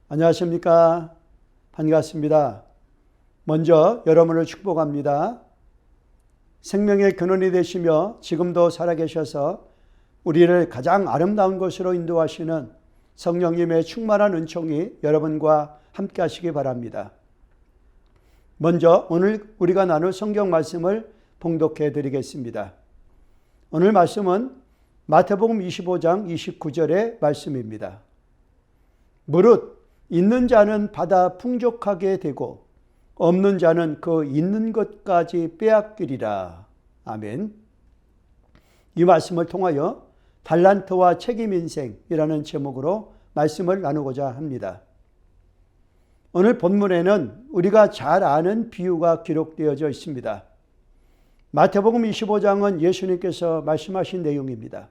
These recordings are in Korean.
안녕하십니까. 반갑습니다. 먼저 여러분을 축복합니다. 생명의 근원이 되시며 지금도 살아계셔서 우리를 가장 아름다운 곳으로 인도하시는 성령님의 충만한 은총이 여러분과 함께 하시기 바랍니다. 먼저 오늘 우리가 나눌 성경 말씀을 봉독해 드리겠습니다. 오늘 말씀은 마태복음 25장 29절의 말씀입니다. 무릇 있는 자는 받아 풍족하게 되고 없는 자는 그 있는 것까지 빼앗기리라. 아멘. 이 말씀을 통하여 달란트와 책임 인생이라는 제목으로 말씀을 나누고자 합니다. 오늘 본문에는 우리가 잘 아는 비유가 기록되어져 있습니다. 마태복음 25장은 예수님께서 말씀하신 내용입니다.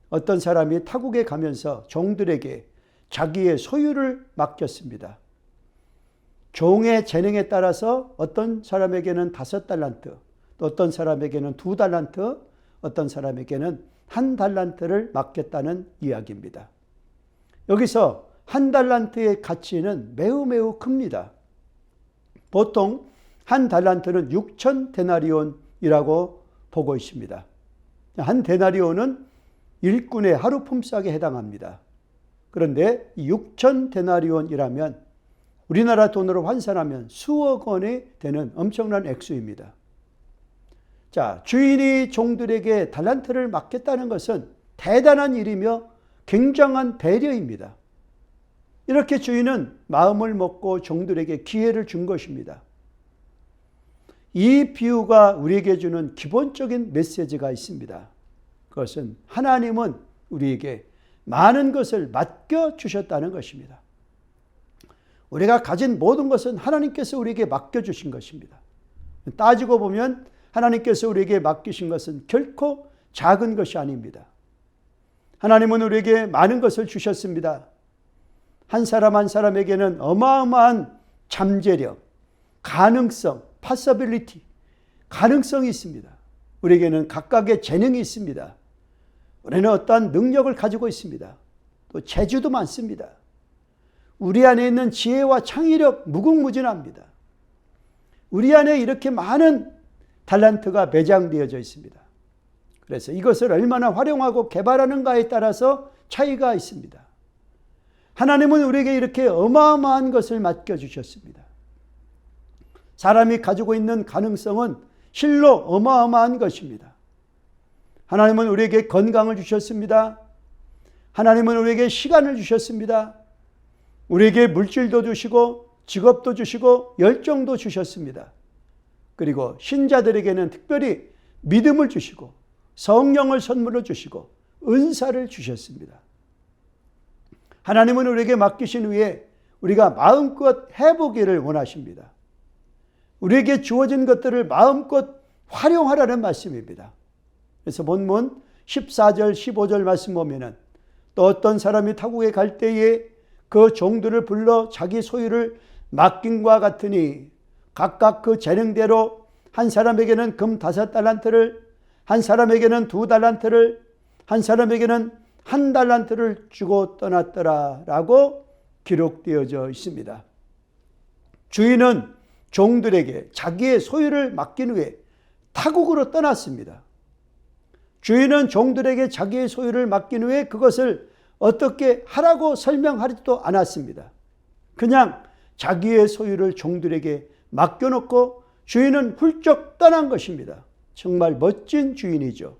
어떤 사람이 타국에 가면서 종들에게 자기의 소유를 맡겼습니다. 종의 재능에 따라서 어떤 사람에게는 5달란트, 또 어떤 사람에게는 2달란트, 어떤 사람에게는 1달란트를 맡겼다는 이야기입니다. 여기서 1달란트의 가치는 매우 큽니다. 보통 1달란트는 6,000데나리온이라고 보고 있습니다. 1데나리온은 일꾼의 하루 품삯에 해당합니다. 그런데 6,000데나리온이라면 우리나라 돈으로 환산하면 수억 원이 되는 엄청난 액수입니다. 자, 주인이 종들에게 달란트를 맡겼다는 것은 대단한 일이며 굉장한 배려입니다. 이렇게 주인은 마음을 먹고 종들에게 기회를 준 것입니다. 이 비유가 우리에게 주는 기본적인 메시지가 있습니다. 그것은 하나님은 우리에게 많은 것을 맡겨주셨다는 것입니다. 우리가 가진 모든 것은 하나님께서 우리에게 맡겨주신 것입니다. 따지고 보면 하나님께서 우리에게 맡기신 것은 결코 작은 것이 아닙니다. 하나님은 우리에게 많은 것을 주셨습니다. 한 사람 한 사람에게는 어마어마한 잠재력, 가능성, possibility, 가능성이 있습니다. 우리에게는 각각의 재능이 있습니다. 우리는 어떠한 능력을 가지고 있습니다. 또 재주도 많습니다. 우리 안에 있는 지혜와 창의력 무궁무진합니다. 우리 안에 이렇게 많은 달란트가 매장되어져 있습니다. 그래서 이것을 얼마나 활용하고 개발하는가에 따라서 차이가 있습니다. 하나님은 우리에게 이렇게 어마어마한 것을 맡겨주셨습니다. 사람이 가지고 있는 가능성은 실로 어마어마한 것입니다. 하나님은 우리에게 건강을 주셨습니다. 하나님은 우리에게 시간을 주셨습니다. 우리에게 물질도 주시고 직업도 주시고 열정도 주셨습니다. 그리고 신자들에게는 특별히 믿음을 주시고 성령을 선물로 주시고 은사를 주셨습니다. 하나님은 우리에게 맡기신 후에 우리가 마음껏 해보기를 원하십니다. 우리에게 주어진 것들을 마음껏 활용하라는 말씀입니다. 그래서 본문 14절 15절 말씀 보면은 또 어떤 사람이 타국에 갈 때에 그 종들을 불러 자기 소유를 맡김과 같으니 각각 그 재능대로 한 사람에게는 금 5달란트를, 한 사람에게는 2달란트를, 한 사람에게는 1달란트를 주고 떠났더라 라고 기록되어져 있습니다. 주인은 종들에게 자기의 소유를 맡긴 후에 타국으로 떠났습니다. 주인은 종들에게 자기의 소유를 맡긴 후에 그것을 어떻게 하라고 설명하지도 않았습니다. 그냥 자기의 소유를 종들에게 맡겨놓고 주인은 훌쩍 떠난 것입니다. 정말 멋진 주인이죠.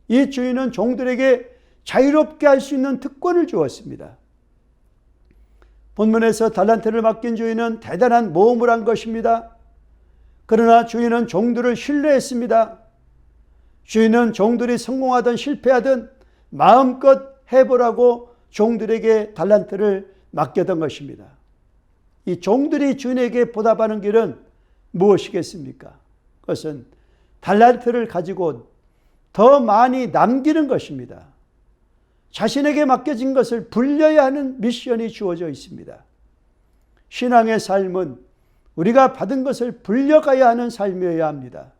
이 주인은 종들에게 자유롭게 할 수 있는 특권을 주었습니다. 본문에서 달란트를 맡긴 주인은 대단한 모험을 한 것입니다. 그러나 주인은 종들을 신뢰했습니다. 주인은 종들이 성공하든 실패하든 마음껏 해보라고 종들에게 달란트를 맡겼던 것입니다. 이 종들이 주인에게 보답하는 길은 무엇이겠습니까? 그것은 달란트를 가지고 더 많이 남기는 것입니다. 자신에게 맡겨진 것을 불려야 하는 미션이 주어져 있습니다. 신앙의 삶은 우리가 받은 것을 불려가야 하는 삶이어야 합니다.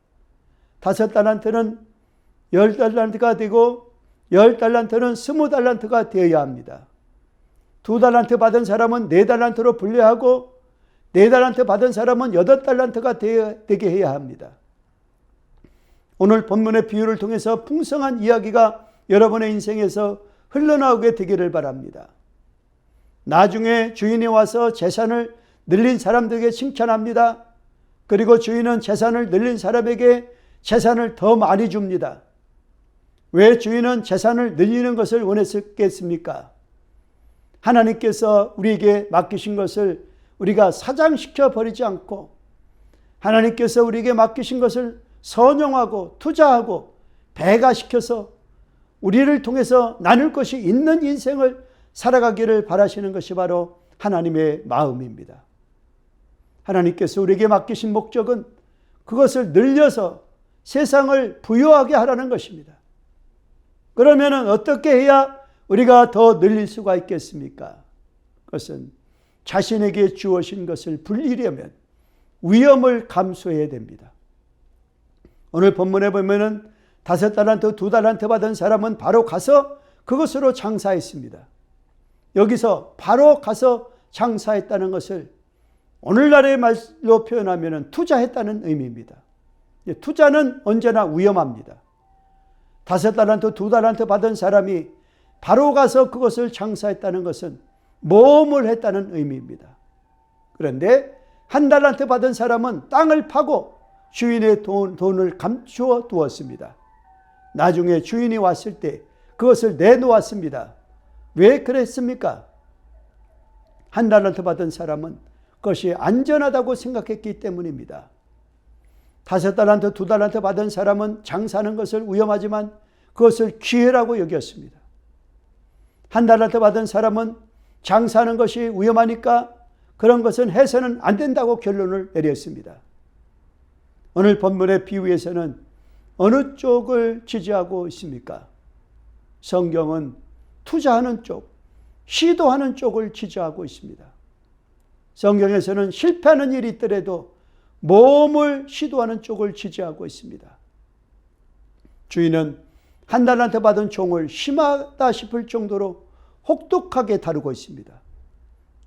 5달란트는 10달란트가 되고 10달란트는 20달란트가 되어야 합니다. 2달란트 받은 사람은 4달란트로 분류하고 4달란트 받은 사람은 8달란트가 되게 해야 합니다. 오늘 본문의 비유를 통해서 풍성한 이야기가 여러분의 인생에서 흘러나오게 되기를 바랍니다. 나중에 주인이 와서 재산을 늘린 사람들에게 칭찬합니다. 그리고 주인은 재산을 늘린 사람에게 재산을 더 많이 줍니다. 왜 주인은 재산을 늘리는 것을 원했겠습니까? 하나님께서 우리에게 맡기신 것을 우리가 사장시켜 버리지 않고 하나님께서 우리에게 맡기신 것을 선용하고 투자하고 배가시켜서 우리를 통해서 나눌 것이 있는 인생을 살아가기를 바라시는 것이 바로 하나님의 마음입니다. 하나님께서 우리에게 맡기신 목적은 그것을 늘려서 세상을 부유하게 하라는 것입니다. 그러면 어떻게 해야 우리가 더 늘릴 수가 있겠습니까? 그것은 자신에게 주어진 것을 불리려면 위험을 감수해야 됩니다. 오늘 본문에 보면은 5달란트, 2달란트 받은 사람은 바로 가서 그것으로 장사했습니다. 여기서 바로 가서 장사했다는 것을 오늘날의 말로 표현하면 투자했다는 의미입니다. 투자는 언제나 위험합니다. 5달란트, 2달란트 받은 사람이 바로 가서 그것을 장사했다는 것은 모험을 했다는 의미입니다. 그런데 1달란트 받은 사람은 땅을 파고 주인의 돈을 감추어 두었습니다. 나중에 주인이 왔을 때 그것을 내놓았습니다. 왜 그랬습니까? 1달란트 받은 사람은 그것이 안전하다고 생각했기 때문입니다. 5달란트, 2달란트 받은 사람은 장사하는 것을 위험하지만 그것을 기회라고 여겼습니다. 1달란트 받은 사람은 장사하는 것이 위험하니까 그런 것은 해서는 안 된다고 결론을 내렸습니다. 오늘 본문의 비유에서는 어느 쪽을 지지하고 있습니까? 성경은 투자하는 쪽, 시도하는 쪽을 지지하고 있습니다. 성경에서는 실패하는 일이 있더라도 모험을 시도하는 쪽을 지지하고 있습니다. 주인은 1달란트 받은 종을 심하다 싶을 정도로 혹독하게 다루고 있습니다.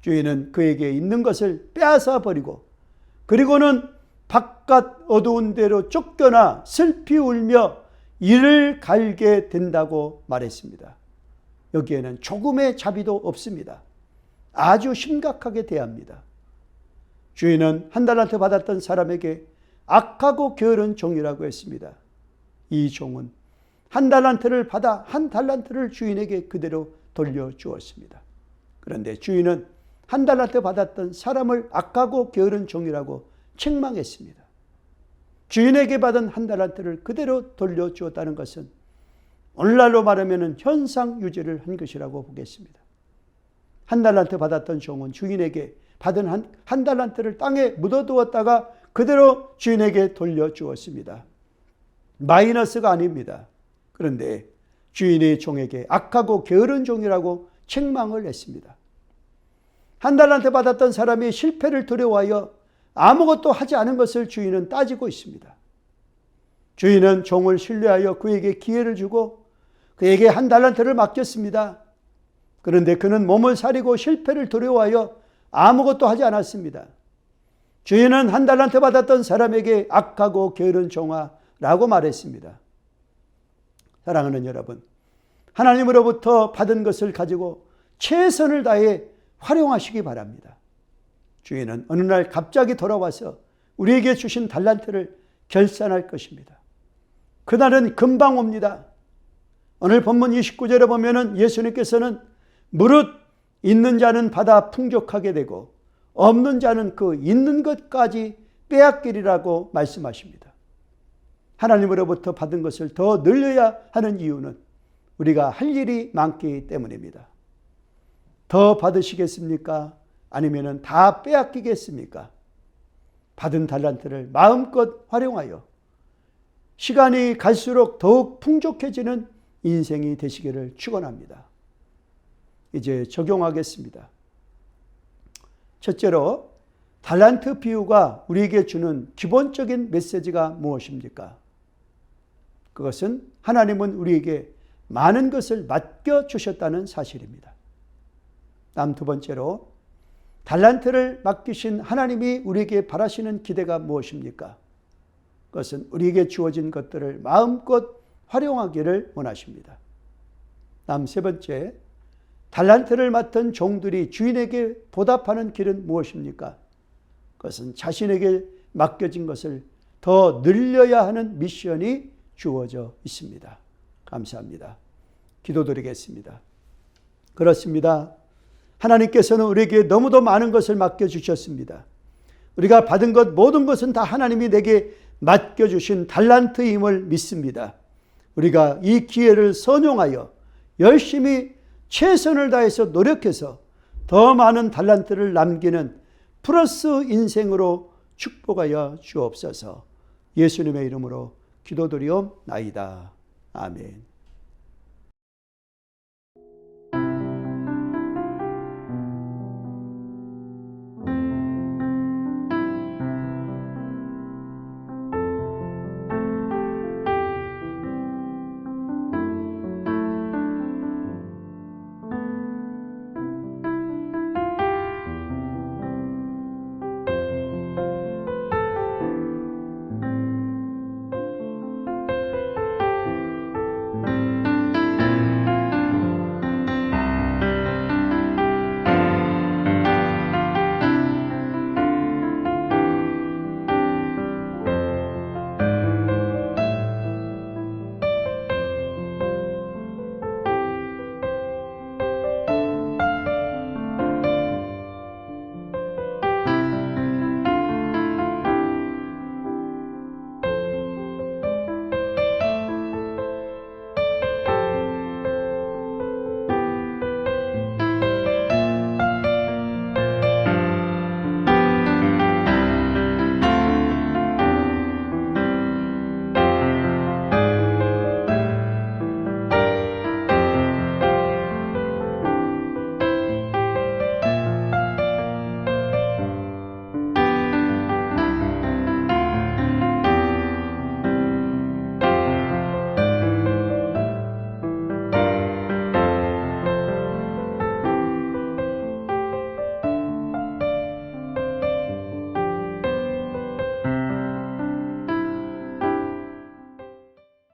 주인은 그에게 있는 것을 빼앗아 버리고 그리고는 바깥 어두운 데로 쫓겨나 슬피 울며 이를 갈게 된다고 말했습니다. 여기에는 조금의 자비도 없습니다. 아주 심각하게 대합니다. 주인은 1달란트 받았던 사람에게 악하고 게으른 종이라고 했습니다. 이 종은 1달란트를 받아 1달란트를 주인에게 그대로 돌려주었습니다. 그런데 주인은 1달란트 받았던 사람을 악하고 게으른 종이라고 책망했습니다. 주인에게 받은 1달란트를 그대로 돌려주었다는 것은 오늘날로 말하면 현상 유지를 한 것이라고 보겠습니다. 1달란트 받았던 종은 주인에게 받은 1달란트를 땅에 묻어두었다가 그대로 주인에게 돌려주었습니다. 마이너스가 아닙니다. 그런데 주인이 종에게 악하고 게으른 종이라고 책망을 했습니다. 1달란트 받았던 사람이 실패를 두려워하여 아무것도 하지 않은 것을 주인은 따지고 있습니다. 주인은 종을 신뢰하여 그에게 기회를 주고 그에게 1달란트를 맡겼습니다. 그런데 그는 몸을 사리고 실패를 두려워하여 아무것도 하지 않았습니다. 주인은 1달란트 받았던 사람에게 악하고 게으른 종아라고 말했습니다. 사랑하는 여러분, 하나님으로부터 받은 것을 가지고 최선을 다해 활용하시기 바랍니다. 주인은 어느 날 갑자기 돌아와서 우리에게 주신 달란트를 결산할 것입니다. 그날은 금방 옵니다. 오늘 본문 29절에 보면은 예수님께서는 무릇 있는 자는 받아 풍족하게 되고 없는 자는 그 있는 것까지 빼앗기리라고 말씀하십니다. 하나님으로부터 받은 것을 더 늘려야 하는 이유는 우리가 할 일이 많기 때문입니다. 더 받으시겠습니까? 아니면 다 빼앗기겠습니까? 받은 달란트를 마음껏 활용하여 시간이 갈수록 더욱 풍족해지는 인생이 되시기를 축원합니다. 이제 적용하겠습니다. 첫째로 달란트 비유가 우리에게 주는 기본적인 메시지가 무엇입니까? 그것은 하나님은 우리에게 많은 것을 맡겨주셨다는 사실입니다. 다음 두 번째로 달란트를 맡기신 하나님이 우리에게 바라시는 기대가 무엇입니까? 그것은 우리에게 주어진 것들을 마음껏 활용하기를 원하십니다. 다음 세 번째, 달란트를 맡은 종들이 주인에게 보답하는 길은 무엇입니까? 그것은 자신에게 맡겨진 것을 더 늘려야 하는 미션이 주어져 있습니다. 감사합니다. 기도드리겠습니다. 그렇습니다. 하나님께서는 우리에게 너무도 많은 것을 맡겨주셨습니다. 우리가 받은 것 모든 것은 다 하나님이 내게 맡겨주신 달란트임을 믿습니다. 우리가 이 기회를 선용하여 열심히 최선을 다해서 노력해서 더 많은 달란트를 남기는 플러스 인생으로 축복하여 주옵소서. 예수님의 이름으로 기도드리옵나이다. 아멘.